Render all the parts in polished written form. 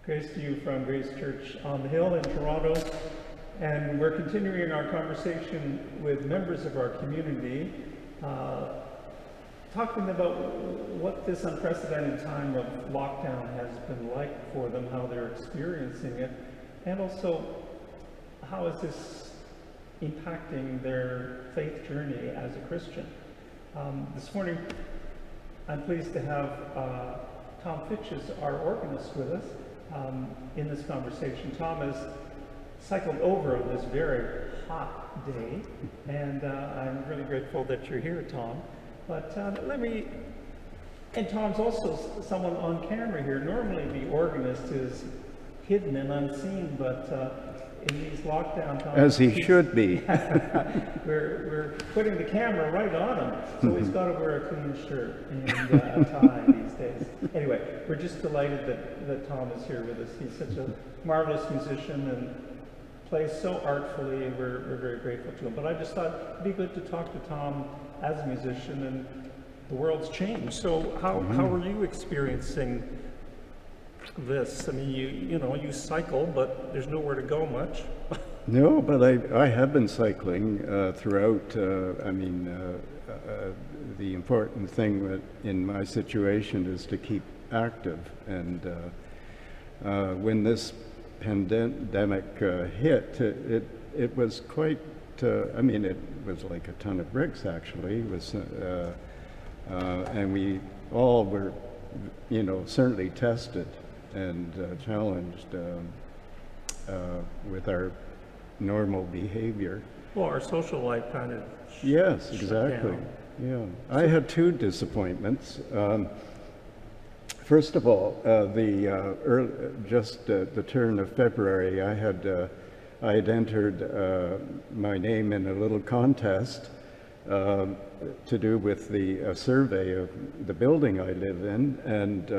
Grace to you from Grace Church on the Hill in Toronto. And we're continuing our conversation with members of our community, talking about what this unprecedented time of lockdown has been like for them, how they're experiencing it, and also how is this impacting their faith journey as a Christian. This morning, I'm pleased to have Tom Fitches, our organist, with us in this conversation. Tom has cycled over on this very hot day, and I'm really grateful that you're here, Tom. But and Tom's also someone on camera here. Normally the organist is hidden and unseen, but in these lockdown times, as he should be. we're putting the camera right on him, so he's got to wear a clean shirt and a tie these days. Anyway, we're just delighted that Tom is here with us. He's such a marvelous musician and plays so artfully, and we're very grateful to him. But I just thought it'd be good to talk to Tom as a musician, and the world's changed. So how are you experiencing this? I mean, you cycle, but there's nowhere to go much. No, but I have been cycling throughout. The important thing in my situation is to keep active. And when this pandemic hit, it was quite, it was like a ton of bricks, actually. It was, and we all were, certainly tested and challenged with our normal behavior. Well, our social life kind of yes, exactly. Yeah, I had two disappointments. First of all, just at the turn of February, I had entered my name in a little contest to do with the survey of the building I live in, and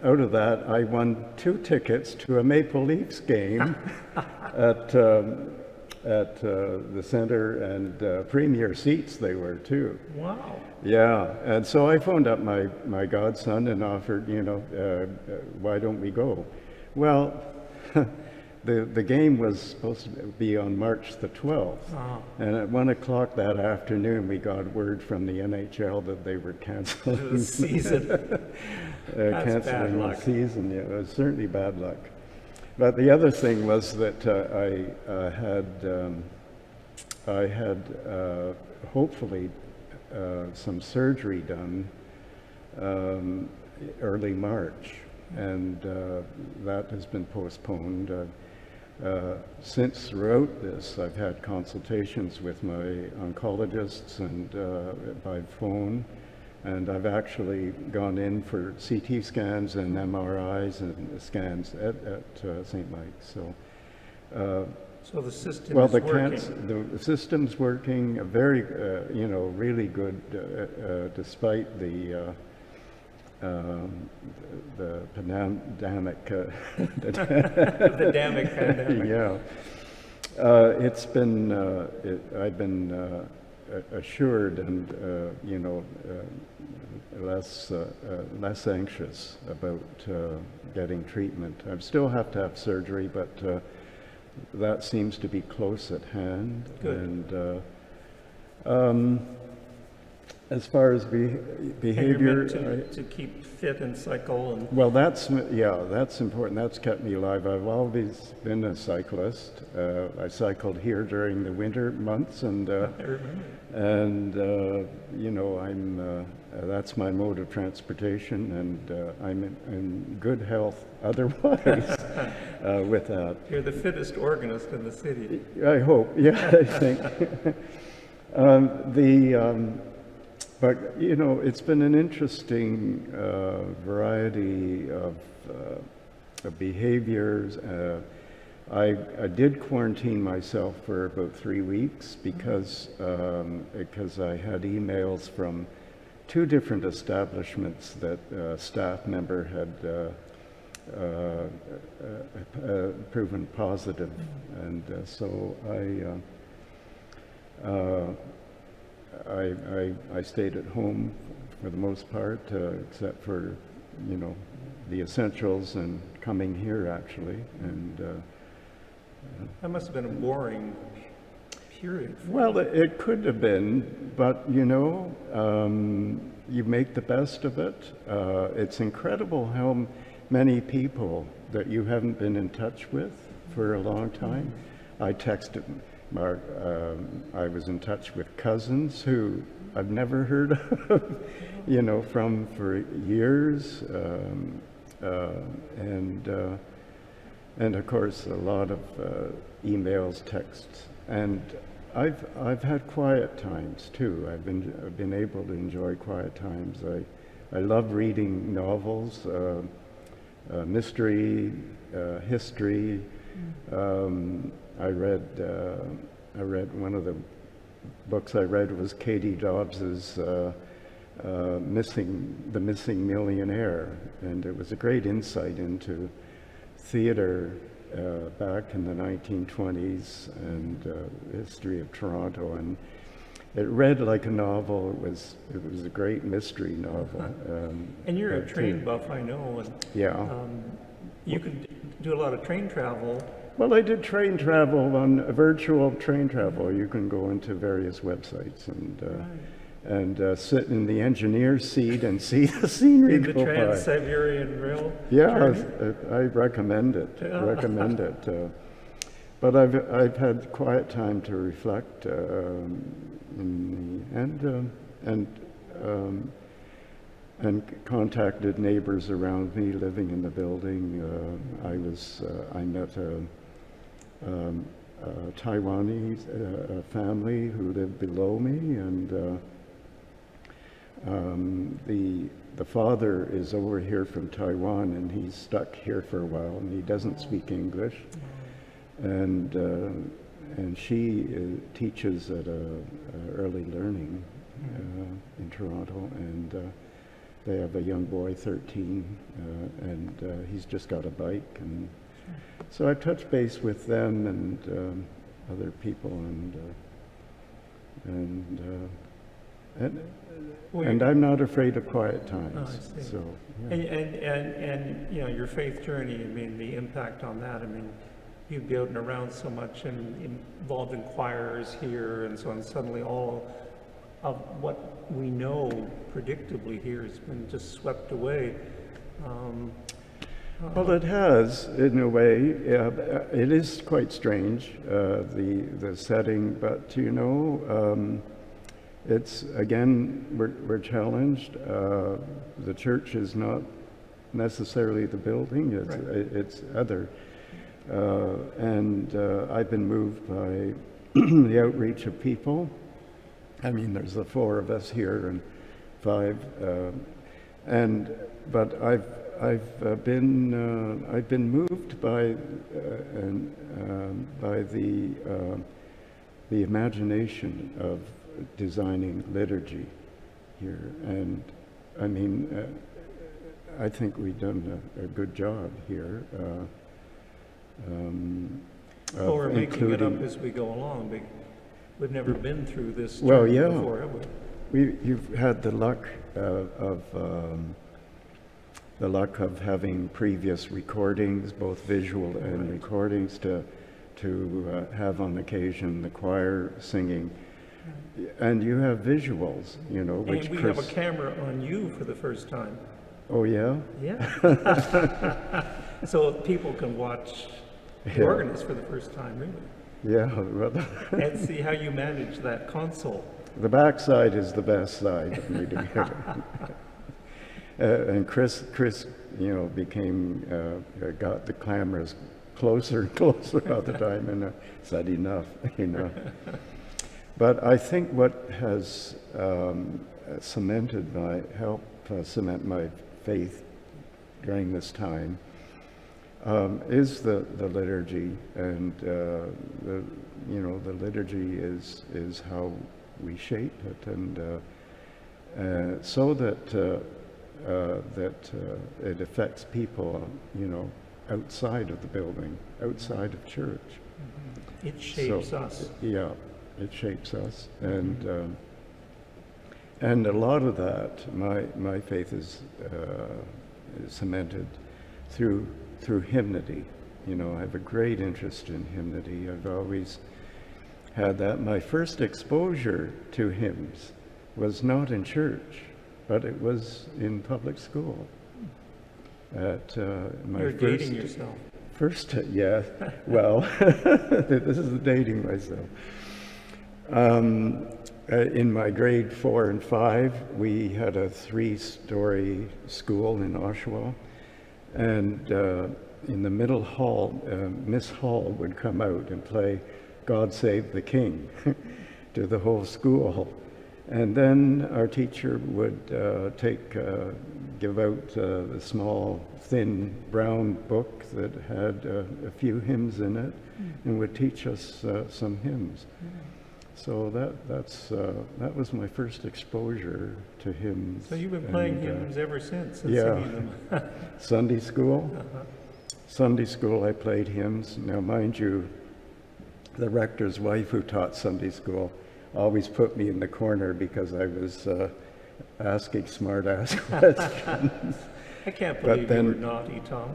out of that, I won 2 tickets to a Maple Leafs game at the center, and premier seats they were too. Wow. Yeah, and so I phoned up my godson and offered, why don't we go? Well, the game was supposed to be on March the 12th, and at 1 o'clock that afternoon we got word from the NHL that they were canceling the season. Canceling the season. Yeah, it was certainly bad luck. But the other thing was that I had hopefully some surgery done early March, and that has been postponed. Since throughout this, I've had consultations with my oncologists and by phone, and I've actually gone in for CT scans and MRIs and scans at St. Mike's. So the system is working. The system's working very, really good, despite the pandemic. The damning pandemic. Yeah, it's been. I've been assured and less anxious about getting treatment. I still have to have surgery, but that seems to be close at hand. Good. And as far as behavior, and you're meant to keep fit and cycle. And well, that's important. That's kept me alive. I've always been a cyclist. I cycled here during the winter months, and that's my mode of transportation, and I'm in good health otherwise with that. You're the fittest organist in the city. I hope. Yeah, I think. But it's been an interesting variety of behaviors. I did quarantine myself for about 3 weeks because I had emails from 2 different establishments that a staff member had proven positive, and so I stayed at home for the most part, except for, you know, the essentials and coming here actually. And That must have been a boring period. well, it could have been, but you know, you make the best of it. It's incredible how many people that you haven't been in touch with for a long time. I texted Mark, I was in touch with cousins who I've never heard of, you know, from for years, and of course a lot of emails, texts, and I've had quiet times too. I've been able to enjoy quiet times. I love reading novels, mystery, history. I read one of the books I read was Katie Dobbs's The Missing Millionaire, and it was a great insight into theater back in the 1920s and history of Toronto, and it read like a novel. It was a great mystery novel. And you're a train buff, I know. And, yeah. You could do a lot of train travel. Well, I did train travel on virtual train travel. You can go into various websites and sit in the engineer's seat and see the scenery In the go by. Trans-Siberian Rail Yeah, journey? I recommend it. Recommend it. But I've had quiet time to reflect and contacted neighbors around me living in the building. I met a Taiwanese family who lived below me, and the father is over here from Taiwan, and he's stuck here for a while, and he doesn't speak English, and she teaches at early learning in Toronto, and they have a young boy, 13, and he's just got a bike, and so I touched base with them and other people, and I'm not afraid of quiet times. I see. So, yeah. And you know, your faith journey, I mean, the impact on that, I mean, you'd be out and around so much and involved in choirs here and so on, suddenly all of what we know predictably here has been just swept away. Well, it has, in a way. It is quite strange, the setting, but you know, it's, again, we're challenged. The church is not necessarily the building, it's other. And I've been moved by the outreach of people. I mean, there's the 4 of us here and 5, but I've been moved by the imagination of designing liturgy here, and I mean, I think we've done a good job here. Well, we're making it up as we go along. We've never been through this well, journey yeah. before, have we? You've had the luck of having previous recordings, both visual and recordings, to have on occasion the choir singing, and you have visuals, you know, which and we have a camera on you for the first time. Oh yeah. Yeah. So people can watch the organist for the first time, really. Yeah, well, And see how you manage that console. the backside is the best side. And Chris, you know, got the cameras closer and closer all the time, and said enough, you know. But I think what has helped cement my faith during this time is the liturgy, and the liturgy is how we shape it, and so that it affects people, you know, outside of the building, outside of church. It shapes us. Yeah, it shapes us, and And a lot of that, my faith is cemented through hymnody. You know, I have a great interest in hymnody. I've always had that. My first exposure to hymns was not in church, but it was in public school. At my You're first, dating yourself. yeah, well, this is dating myself. In my grade 4 and 5, we had a 3-story school in Oshawa, and in the middle hall, Miss Hall would come out and play God Save the King to the whole school. And then our teacher would give out a small, thin, brown book that had a few hymns in it, and would teach us some hymns. So that was my first exposure to hymns. So you've been playing hymns ever since and yeah. singing them. Sunday school. Sunday school, I played hymns. Now, mind you, the rector's wife who taught Sunday school always put me in the corner because I was asking smart-ass questions. I can't believe you were naughty, Tom.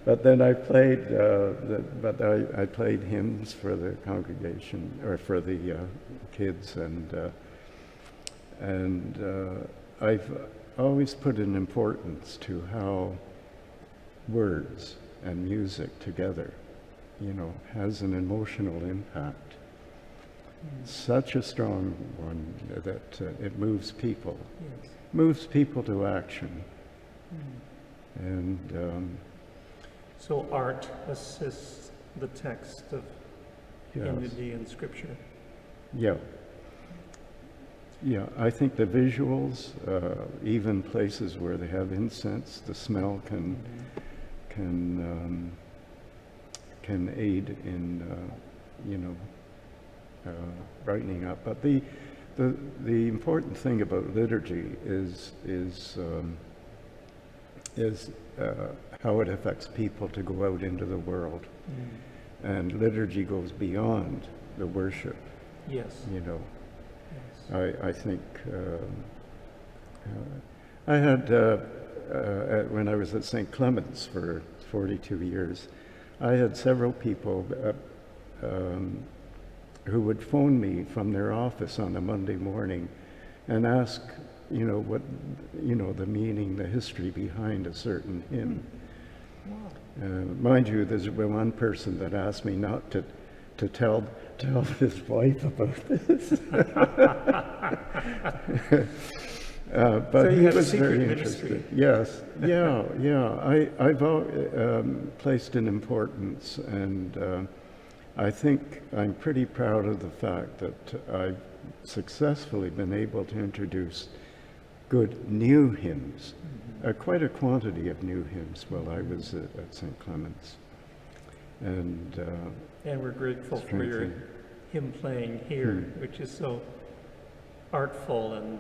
But then I played, I played hymns for the congregation or for the kids, and I've always put an importance to how words and music together, you know, has an emotional impact. Such a strong one that it moves people, moves people to action, and. So art assists the text of hymnody and scripture. Yeah. Yeah, I think the visuals, even places where they have incense, the smell can aid in, you know, brightening up. But the important thing about liturgy is how it affects people to go out into the world. And liturgy goes beyond the worship. Yes. You know, yes. I think I had, when I was at St. Clement's for 42 years, I had several people who would phone me from their office on a Monday morning and ask, you know, what, you know, the meaning, the history behind a certain hymn. Wow. Mind you, there's been one person that asked me not to tell his wife about this. But so you he have was a secret very ministry. interested. Yes, yeah. I've placed an importance, and I think I'm pretty proud of the fact that I've successfully been able to introduce good new hymns, quite a quantity of new hymns while I was at St. Clement's. And we're grateful for your hymn playing here, which is so artful and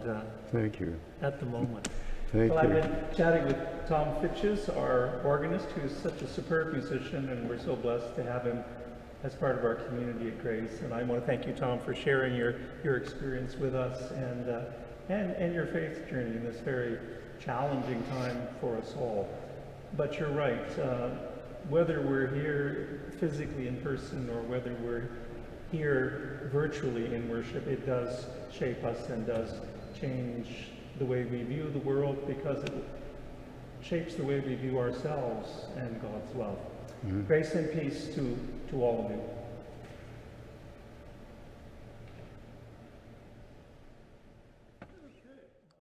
thank you. At the moment. Thank you. I've been chatting with Tom Fitches, our organist, who's such a superb musician, and we're so blessed to have him as part of our community at Grace. And I want to thank you, Tom, for sharing your experience with us and your faith journey in this very challenging time for us all. But you're right, whether we're here physically in person or whether we're here virtually in worship, it does shape us and does change the way we view the world, because it shapes the way we view ourselves and God's love. Grace and peace to all of you.